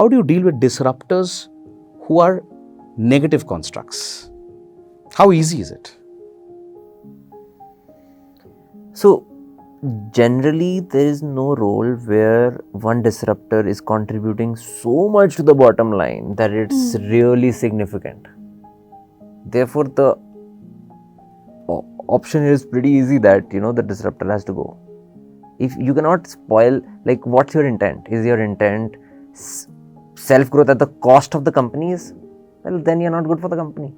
how do you deal with disruptors who are negative constructs? How easy is it? So, generally, there is no role where one disruptor is contributing so much to the bottom line that it's really significant. Therefore, the option is pretty easy that, the disruptor has to go. If you cannot spoil, like, what's your intent? Is your intent self-growth at the cost of the companies? Well, then you're not good for the company.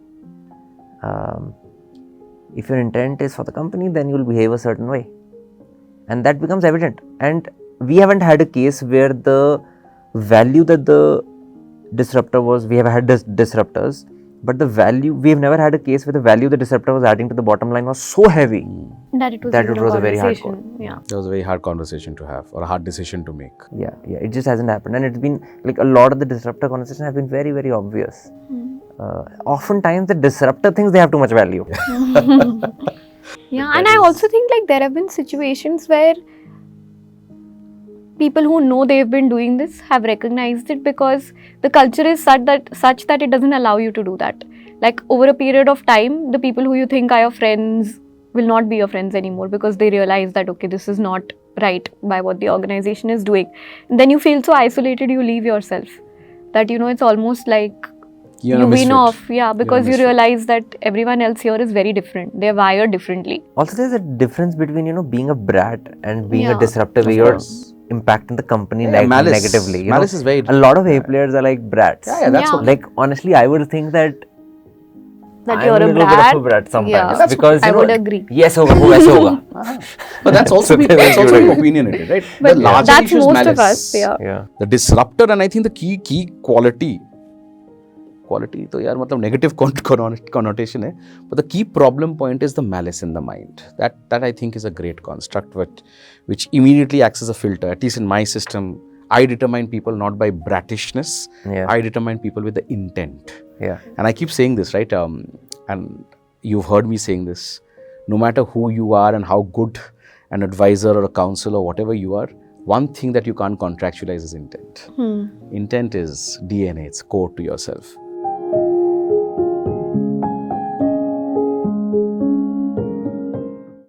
If your intent is for the company, then you will behave a certain way. And that becomes evident. And we haven't had a case where the value that the disruptor was, we have had disruptors, but the value, we have never had a case where the value the disruptor was adding to the bottom line was so heavy that it was a very hard call. Yeah. That was a very hard conversation to have, or a hard decision to make. Yeah, it just hasn't happened. And it's been like a lot of the disruptor conversations have been very, very obvious. Oftentimes the disruptor thinks they have too much value. Yeah, and I also think like there have been situations where people who know they've been doing this have recognized it because the culture is such that it doesn't allow you to do that. Like over a period of time, the people who you think are your friends will not be your friends anymore because they realize that, okay, this is not right by what the organization is doing. And then you feel so isolated, you leave yourself. That, it's almost like you wean off, because you realize that everyone else here is very different. They're wired differently. Also, there's a difference between, being a brat and being a disruptor where you're impacting the company negatively. Malice is very... A lot of A players are like brats. Yeah, that's what... Like, honestly, I would think that you're a brat. Bit of a brat sometimes. Yeah, because, I would agree. Yes, hoga. But that's also being opinionated, right? But that's most of us. Yeah. The disruptor, and I think the key quality तो यार मतलब negative connotation है, but the key problem point is the malice in the mind. That I think is a great construct which immediately acts as a filter. At least in my system, I determine people not by brattishness. I determine people with the intent. And I keep saying this, right? And you've heard me saying this. No matter who you are and how good an advisor or a counselor or whatever you are, one thing that you can't contractualize is intent. Intent is DNA, it's core to yourself.